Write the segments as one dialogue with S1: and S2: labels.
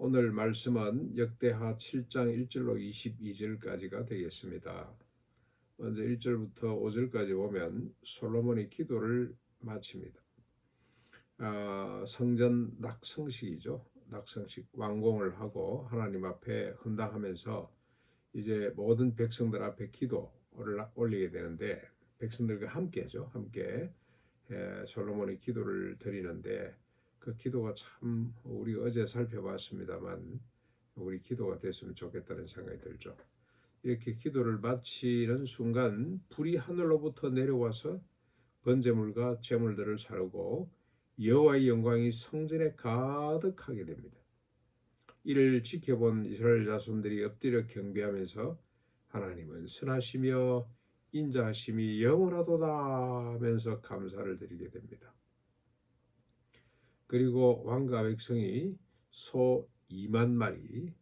S1: 오늘 말씀은 역대하 7장 1절로 22절까지가 되겠습니다. 먼저 1절부터 5절까지 보면 솔로몬이 기도를 마칩니다. 성전 낙성식이죠. 낙성식 완공을 하고 하나님 앞에 헌당하면서 이제 모든 백성들 앞에 기도를 올리게 되는데, 백성들과 함께죠. 함께 솔로몬이 기도를 드리는데, 그 기도가 참 우리 어제 살펴봤습니다만 우리 기도가 됐으면 좋겠다는 생각이 들죠. 이렇게 기도를 마치는 순간 불이 하늘로부터 내려와서 번제물과 제물들을 사르고 여호와의 영광이 성전에 가득하게 됩니다. 이를 지켜본 이스라엘 자손들이 엎드려 경배하면서 하나님은 선하시며 인자하심이 영원하도다 하면서 감사를 드리게 됩니다. 그리고 왕과 백성이 소 2만 마리,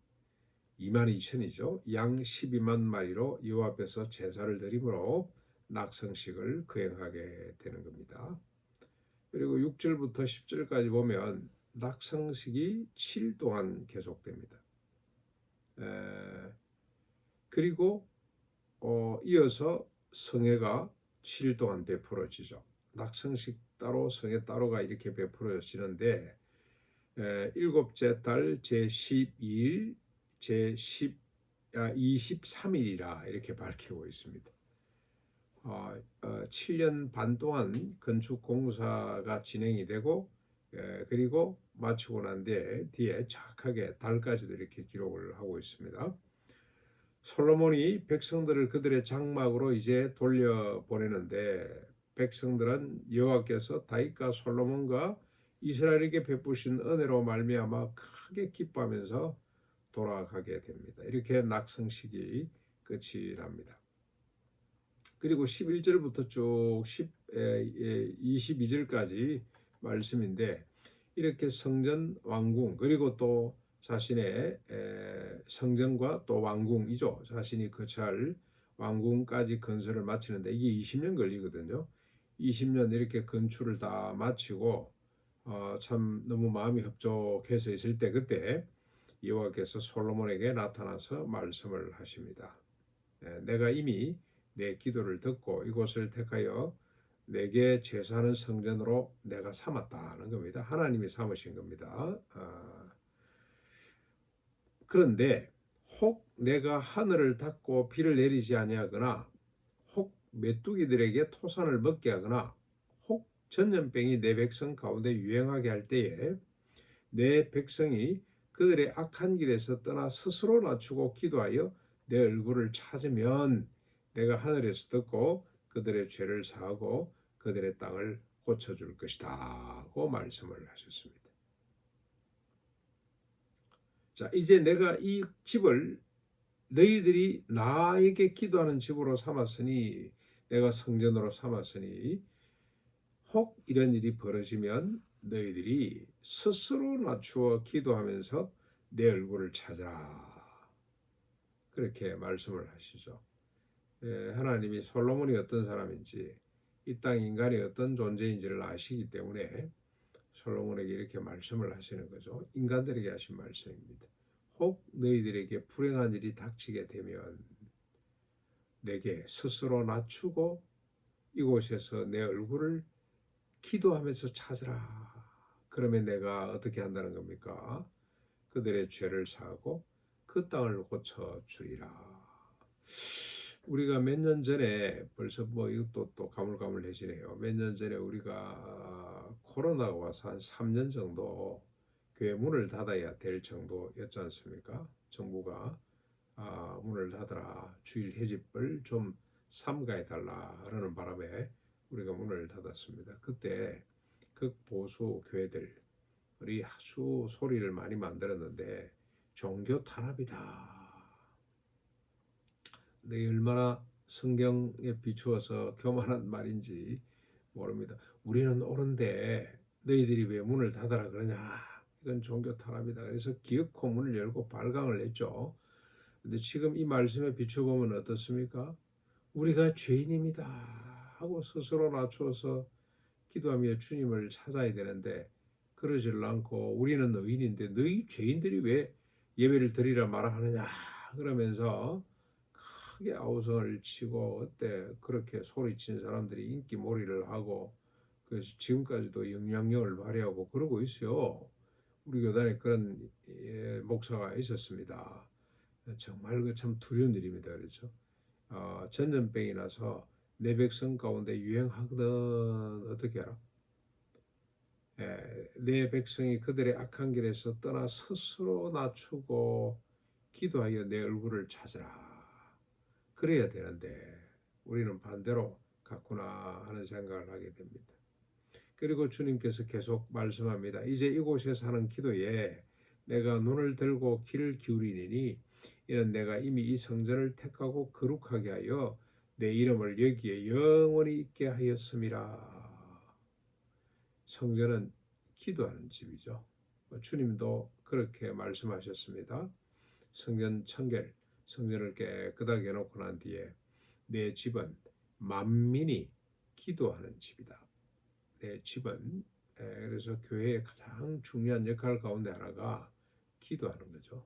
S1: 2만 2천이죠. 양 12만 마리로 여호와 앞에서 제사를 드림으로 낙성식을 거행하게 되는 겁니다. 그리고 6절부터 10절까지 보면 낙성식이 7일 동안 계속됩니다. 그리고 이어서 성회가 7일 동안 베풀어지죠. 낙성식 따로 성회 따로가 이렇게 베풀어지는데, 일곱째 달 제12일 제10 23일이라 이렇게 밝히고 있습니다. 7년 반 동안 건축 공사가 진행이 되고, 그리고 마치고 난 뒤에 정확하게 달까지도 이렇게 기록을 하고 있습니다. 솔로몬이 백성들을 그들의 장막으로 이제 돌려보내는데, 백성들은 여호와께서 다윗과 솔로몬과 이스라엘에게 베푸신 은혜로 말미암아 크게 기뻐하면서 돌아가게 됩니다. 이렇게 낙성식이 끝이 납니다. 그리고 11절부터 쭉 22절까지 말씀인데, 이렇게 성전 완궁, 그리고 또 자신의 성전과 또 완궁이죠. 자신이 거처할 완궁까지 건설을 마치는데 이게 20년 걸리거든요. 20년 이렇게 건축을 다 마치고 참 너무 마음이 흡족해서 있을 때, 그때 여호와께서 솔로몬에게 나타나서 말씀을 하십니다. 내가 이미 내 기도를 듣고 이곳을 택하여 내게 제사하는 성전으로 내가 삼았다는 겁니다. 하나님이 삼으신 겁니다. 그런데 혹 내가 하늘을 닫고 비를 내리지 아니하거나, 혹 메뚜기들에게 토산을 먹게 하거나, 혹 전염병이 내 백성 가운데 유행하게 할 때에 내 백성이 그들의 악한 길에서 떠나 스스로 낮추고 기도하여 내 얼굴을 찾으면 내가 하늘에서 듣고 그들의 죄를 사하고 그들의 땅을 고쳐줄 것이다 하고 말씀을 하셨습니다. 자, 이제 내가 이 집을 너희들이 나에게 기도하는 집으로 삼았으니, 내가 성전으로 삼았으니, 혹 이런 일이 벌어지면 너희들이 스스로 낮추어 기도하면서 내 얼굴을 찾아라, 그렇게 말씀을 하시죠. 하나님이 솔로몬이 어떤 사람인지, 이 땅 인간이 어떤 존재인지를 아시기 때문에 솔로몬에게 이렇게 말씀을 하시는 거죠. 인간들에게 하신 말씀입니다. 혹 너희들에게 불행한 일이 닥치게 되면 내게 스스로 낮추고 이곳에서 내 얼굴을 기도하면서 찾으라. 그러면 내가 어떻게 한다는 겁니까? 그들의 죄를 사하고 그 땅을 고쳐주리라. 우리가 몇 년 전에, 벌써 뭐 이것도 또 가물가물해지네요. 몇 년 전에 우리가 코로나가 와서 한 3년 정도 교회 문을 닫아야 될 정도였지 않습니까? 정부가 문을 닫아라, 주일 해집을 좀 삼가해 달라라는 바람에 우리가 문을 닫았습니다. 그때 극보수 교회들이 아주 소리를 많이 만들었는데, 종교 탄압이다. 네, 얼마나 성경에 비추어서 교만한 말인지 모릅니다. 우리는 옳은데 너희들이 왜 문을 닫아라 그러냐, 이건 종교 탄압이다. 그래서 기어코 문을 열고 발광을 했죠. 근데 지금 이 말씀에 비춰보면 어떻습니까? 우리가 죄인입니다 하고 스스로 낮추어서 기도하며 주님을 찾아야 되는데, 그 그러지를 않고 우리는 의인인데 너희 죄인들이 왜 예배를 드리라 말아 하느냐 그러면서 크게 아우성을 치고 그때 그렇게 소리친 사람들이 인기몰이를 하고 그래서 지금까지도 영향력을 발휘하고 그러고 있어요. 우리 교단에 그런 목사가 있었습니다. 정말 그 참 두려운 일입니다. 그렇죠. 전염병이 나서 내 백성 가운데 유행하거든 어떻게 알아? 내 백성이 그들의 악한 길에서 떠나 스스로 낮추고 기도하여 내 얼굴을 찾으라. 그래야 되는데 우리는 반대로 갔구나 하는 생각을 하게 됩니다. 그리고 주님께서 계속 말씀합니다. 이제 이곳에서 하는 기도에 내가 눈을 들고 귀를 기울이니 이는 내가 이미 이 성전을 택하고 거룩하게 하여 내 이름을 여기에 영원히 있게 하였음이라. 성전은 기도하는 집이죠. 주님도 그렇게 말씀하셨습니다. 성전 청결, 성전을 깨끗하게 해놓고 난 뒤에 내 집은 만민이 기도하는 집이다. 내 집은 그래서 교회의 가장 중요한 역할 가운데 하나가 기도하는 거죠.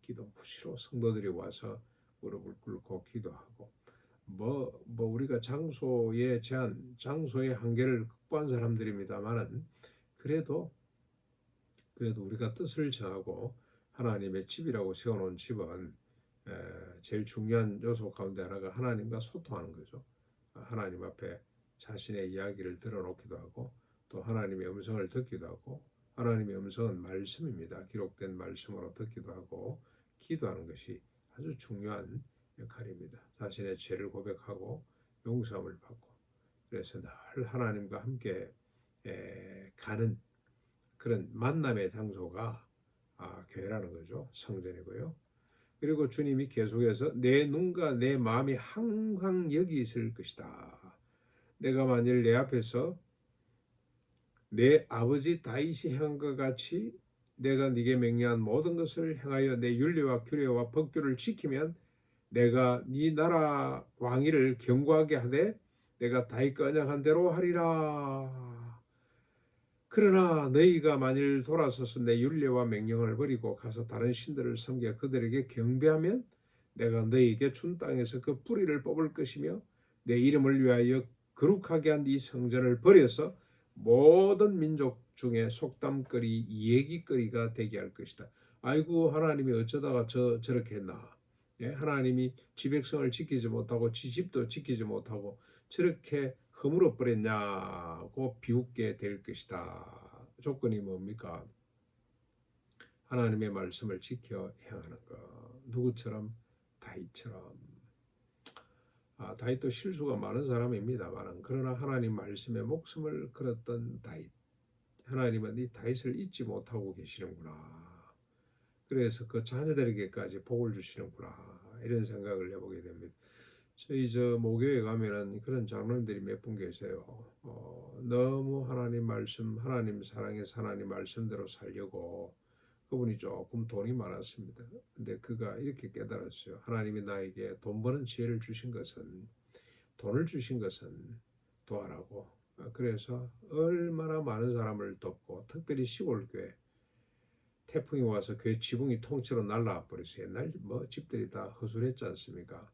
S1: 기도 무시로 성도들이 와서 무릎을 꿇고 기도하고 우리가 장소의 제한, 장소의 한계를 극복한 사람들입니다만은 그래도 우리가 뜻을 정하고 하나님의 집이라고 세워놓은 집은 제일 중요한 요소 가운데 하나가 하나님과 소통하는 거죠. 하나님 앞에 자신의 이야기를 들어놓기도 하고 또 하나님의 음성을 듣기도 하고 하나님의 음성은 말씀입니다. 기록된 말씀으로 듣기도 하고 기도하는 것이 아주 중요한 역할입니다. 자신의 죄를 고백하고 용서함을 받고 그래서 늘 하나님과 함께 가는 그런 만남의 장소가 교회라는 거죠. 성전이고요. 그리고 주님이 계속해서 내 눈과 내 마음이 항상 여기 있을 것이다. 내가 만일 내 앞에서 내 아버지 다윗이 행한 것 같이 내가 네게 명령한 모든 것을 행하여 내 율례와 규례와 법규를 지키면 내가 네 나라 왕위를 견고하게 하되 내가 다윗과 언약한 대로 하리라. 그러나 너희가 만일 돌아서서 내 율례와 명령을 버리고 가서 다른 신들을 섬겨 그들에게 경배하면 내가 너희에게 준 땅에서 그 뿌리를 뽑을 것이며 내 이름을 위하여 거룩하게 한 이 성전을 버려서 모든 민족 중에 속담거리 얘기거리가 되게 할 것이다. 아이고 하나님이 어쩌다가 저렇게 했나. 하나님이 지 백성을 지키지 못하고 지 집도 지키지 못하고 저렇게 허물어 버렸냐고 비웃게 될 것이다. 조건이 뭡니까? 하나님의 말씀을 지켜 행하는 것. 누구처럼? 다윗처럼. 다윗도 실수가 많은 사람입니다만 그러나 하나님 말씀에 목숨을 걸었던 다윗. 하나님은 이 다윗을 잊지 못하고 계시는구나. 그래서 그 자녀들에게까지 복을 주시는구나. 이런 생각을 해보게 됩니다. 저희 모교에 가면은 그런 장로님들이 몇 분 계세요. 너무 하나님 말씀, 하나님 사랑해서 하나님 말씀대로 살려고 그분이 조금 돈이 많았습니다. 근데 그가 이렇게 깨달았어요. 하나님이 나에게 돈 버는 지혜를 주신 것은 돈을 주신 것은 도와라고. 그래서 얼마나 많은 사람을 돕고 특별히 시골교회 태풍이 와서 교회 지붕이 통째로 날아가 버렸어요. 옛날 집들이 다 허술했지 않습니까?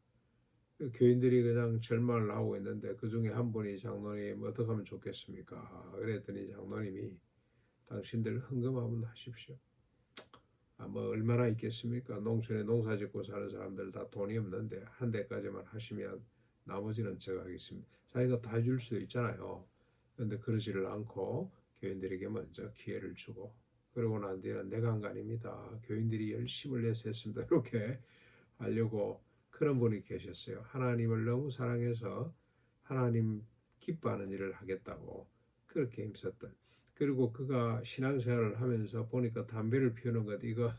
S1: 교인들이 그냥 절망을 하고 있는데 그 중에 한 분이 장로님 어떻게 하면 좋겠습니까? 그랬더니 장로님이 당신들 헌금 한번 하십시오. 얼마나 있겠습니까? 농촌에 농사 짓고 사는 사람들 다 돈이 없는데 한 대까지만 하시면 나머지는 제가 하겠습니다. 자기가 다 줄 수도 있잖아요. 그런데 그러지를 않고 교인들에게 먼저 기회를 주고 그러고 난 뒤에는 내가 한 거 아닙니다. 교인들이 열심을 내서 했습니다. 이렇게 하려고 그런 분이 계셨어요. 하나님을 너무 사랑해서 하나님 기뻐하는 일을 하겠다고 그렇게 힘썼던. 그리고 그가 신앙생활을 하면서 보니까 담배를 피우는 것 이거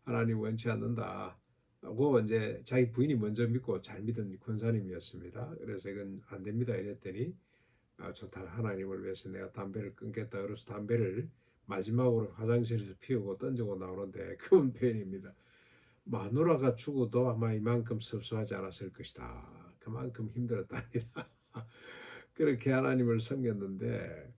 S1: 하나님 원치 않는다. 고 이제 자기 부인이 먼저 믿고 잘 믿은 권사님이었습니다. 그래서 이건 안 됩니다 이랬더니 좋다 하나님을 위해서 내가 담배를 끊겠다. 그래서 담배를 마지막으로 화장실에서 피우고 던지고 나오는데 그분 표현입니다. 마누라가 죽어도 아마 이만큼 섭섭하지 않았을 것이다. 그만큼 힘들었답니다. 그렇게 하나님을 섬겼는데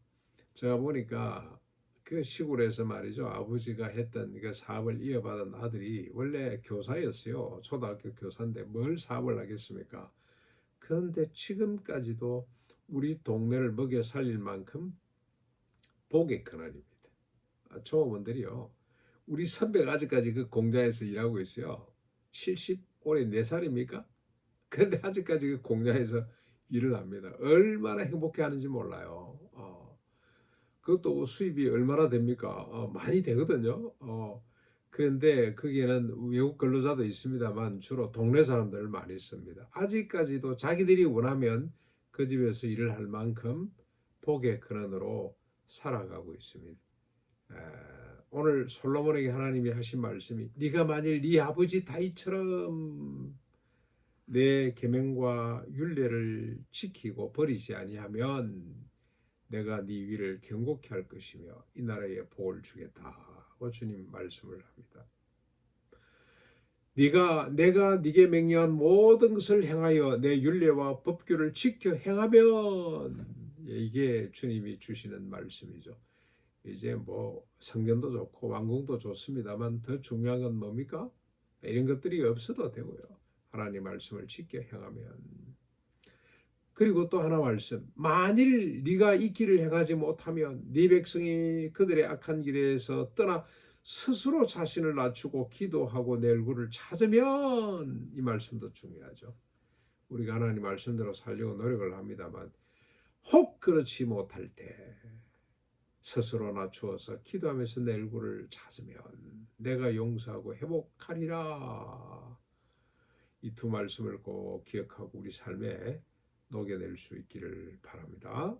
S1: 제가 보니까 그 시골에서 말이죠. 아버지가 했던 그 사업을 이어받은 아들이 원래 교사였어요. 초등학교 교사인데 뭘 사업을 하겠습니까? 그런데 지금까지도 우리 동네를 먹여 살릴 만큼 복의 근원입니다. 종업원들이요. 우리 선배가 아직까지 그 공장에서 일하고 있어요. 70 올해 4살입니까? 그런데 아직까지 그 공장에서 일을 합니다. 얼마나 행복해하는지 몰라요. 그것도 수입이 얼마나 됩니까? 많이 되거든요. 그런데 거기에는 외국 근로자도 있습니다만 주로 동네 사람들을 많이 씁니다. 아직까지도 자기들이 원하면 그 집에서 일을 할 만큼 복의 근원으로 살아가고 있습니다. 에, 오늘 솔로몬에게 하나님이 하신 말씀이 네가 만일 네 아버지 다윗처럼 내 계명과 율례를 지키고 버리지 아니하면 내가 네 위를 경고케 할 것이며 이 나라에 복을 주겠다고 주님 말씀을 합니다. 내가 네게 명령한 모든 것을 행하여 내 율례와 법규를 지켜 행하면 이게 주님이 주시는 말씀이죠. 이제 뭐 성전도 좋고 왕궁도 좋습니다만 더 중요한 건 뭡니까? 이런 것들이 없어도 되고요. 하나님 말씀을 지켜 행하면. 그리고 또 하나 말씀. 만일 네가 이 길을 행하지 못하면 네 백성이 그들의 악한 길에서 떠나 스스로 자신을 낮추고 기도하고 내 얼굴을 찾으면 이 말씀도 중요하죠. 우리가 하나님 말씀대로 살려고 노력을 합니다만 혹 그렇지 못할 때 스스로 낮추어서 기도하면서 내 얼굴을 찾으면 내가 용서하고 회복하리라. 이 두 말씀을 꼭 기억하고 우리 삶에 녹여낼 수 있기를 바랍니다.